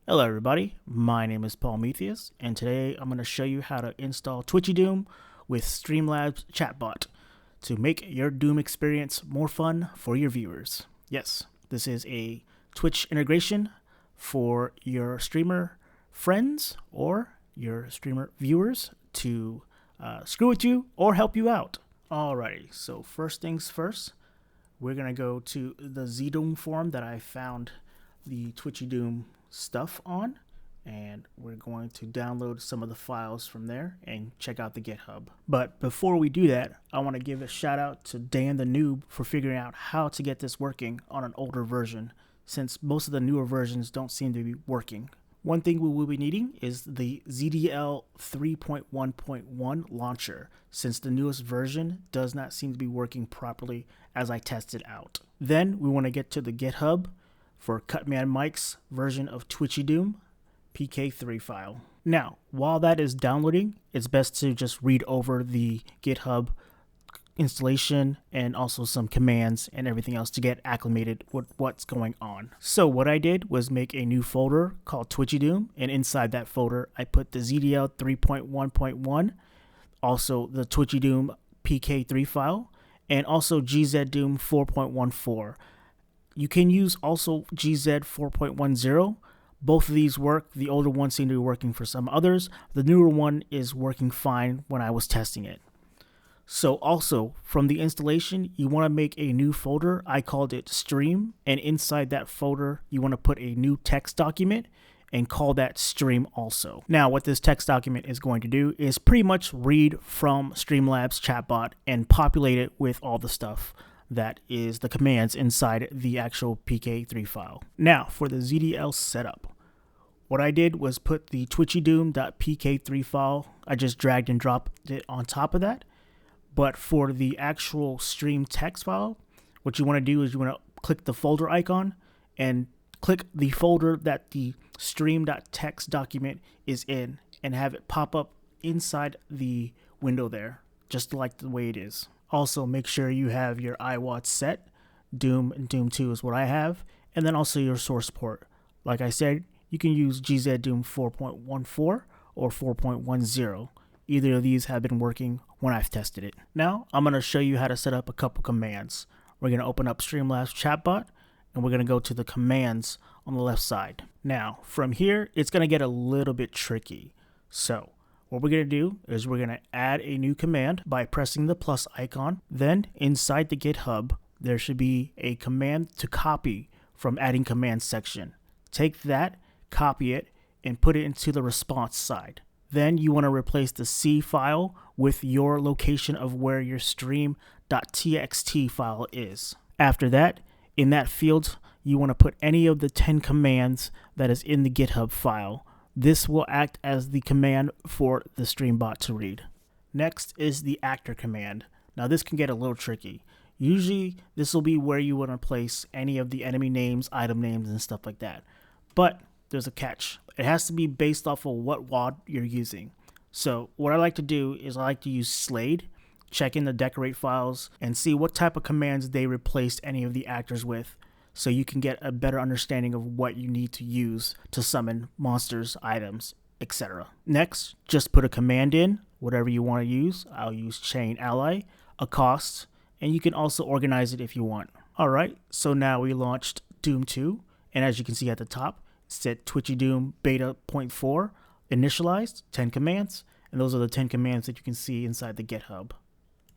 Hello everybody, my name is Paul Methius, and today I'm going to show you how to install TwitchyDoom with Streamlabs chatbot to make your Doom experience more fun for your viewers. Yes, this is a Twitch integration for your streamer friends or your streamer viewers to screw with you or help you out. Alrighty, so first things first, we're going to go to the ZDoom forum that I found the TwitchyDoom stuff on, and we're going to download some of the files from there and check out the GitHub. But before we do that, I want to give a shout out to Dan the Noob for figuring out how to get this working on an older version, since most of the newer versions don't seem to be working. One thing we will be needing is the ZDL 3.1.1 launcher, since the newest version does not seem to be working properly as I tested out. Then we want to get to the GitHub for Cutman Mike's version of TwitchyDoom PK3 file. Now, while that is downloading, it's best to just read over the GitHub installation and also some commands and everything else to get acclimated with what's going on. So what I did was make a new folder called TwitchyDoom, and inside that folder I put the ZDL 3.1.1, also the TwitchyDoom PK3 file, and also GZDoom 4.14. You can use also GZ 4.10. Both of these work. The older one seemed to be working for some others. The newer one is working fine when I was testing it. So also from the installation, you want to make a new folder. I called it stream, and inside that folder you want to put a new text document and call that stream also. Now what this text document is going to do is pretty much read from Streamlabs chatbot and populate it with all the stuff that is the commands inside the actual PK3 file. Now for the ZDL setup, what I did was put the twitchydoom.pk3 file, I just dragged and dropped it on top of that. But for the actual stream text file, what you want to do is you want to click the folder icon and click the folder that the stream.txt document is in and have it pop up inside the window there, just like the way it is. Also, make sure you have your iWatch set. Doom and Doom 2 is what I have. And then also your source port. Like I said, you can use GZDoom 4.14 or 4.10. Either of these have been working when I've tested it. Now, I'm going to show you how to set up a couple commands. We're going to open up Streamlabs chatbot, and we're going to go to the commands on the left side. Now, from here, it's going to get a little bit tricky. So what we're going to do is we're going to add a new command by pressing the plus icon. Then inside the GitHub, there should be a command to copy from adding commands section. Take that, copy it, and put it into the response side. Then you want to replace the C file with your location of where your stream.txt file is. After that, in that field, you want to put any of the 10 commands that is in the GitHub file. This will act as the command for the streambot to read. Next is the actor command. Now this can get a little tricky. Usually this will be where you want to place any of the enemy names, item names, and stuff like that. But there's a catch. It has to be based off of what WAD you're using. So what I like to do is I like to use Slade, check in the decorate files, and see what type of commands they replaced any of the actors with, so you can get a better understanding of what you need to use to summon monsters, items, etc. Next, just put a command in, whatever you want to use. I'll use chain ally, accost, and you can also organize it if you want. Alright, so now we launched Doom 2, and as you can see at the top, it said TwitchyDoom beta 0.4, initialized, 10 commands, and those are the 10 commands that you can see inside the GitHub.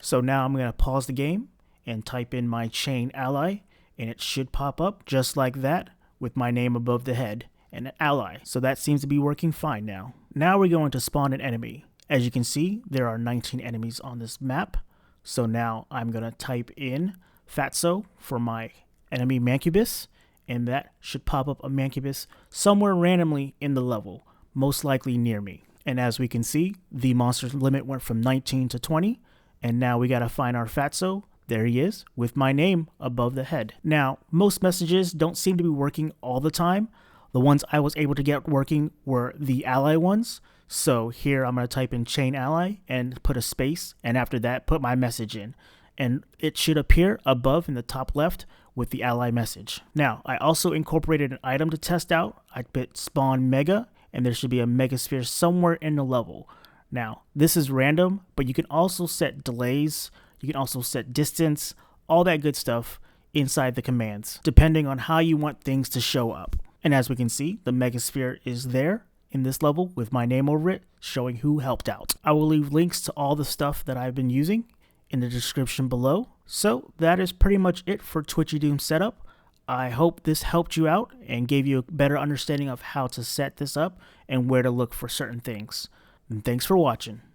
So now I'm going to pause the game and type in my chain ally, and it should pop up just like that with my name above the head and an ally. So that seems to be working fine now. Now we're going to spawn an enemy. As you can see, there are 19 enemies on this map. So now I'm going to type in Fatso for my enemy Mancubus, and that should pop up a Mancubus somewhere randomly in the level, most likely near me. And as we can see, the monster limit went from 19 to 20, and now we got to find our Fatso. There he is, with my name above the head. Now, most messages don't seem to be working all the time. The ones I was able to get working were the ally ones. So here I'm going to type in chain ally and put a space, and after that put my message in. And it should appear above in the top left with the ally message. Now, I also incorporated an item to test out. I put spawn mega, and there should be a megasphere somewhere in the level. Now, this is random, but you can also set delays, you can also set distance, all that good stuff inside the commands, depending on how you want things to show up. And as we can see, the megasphere is there in this level with my name over it, showing who helped out. I will leave links to all the stuff that I've been using in the description below. So that is pretty much it for TwitchyDoom setup. I hope this helped you out and gave you a better understanding of how to set this up and where to look for certain things. And thanks for watching.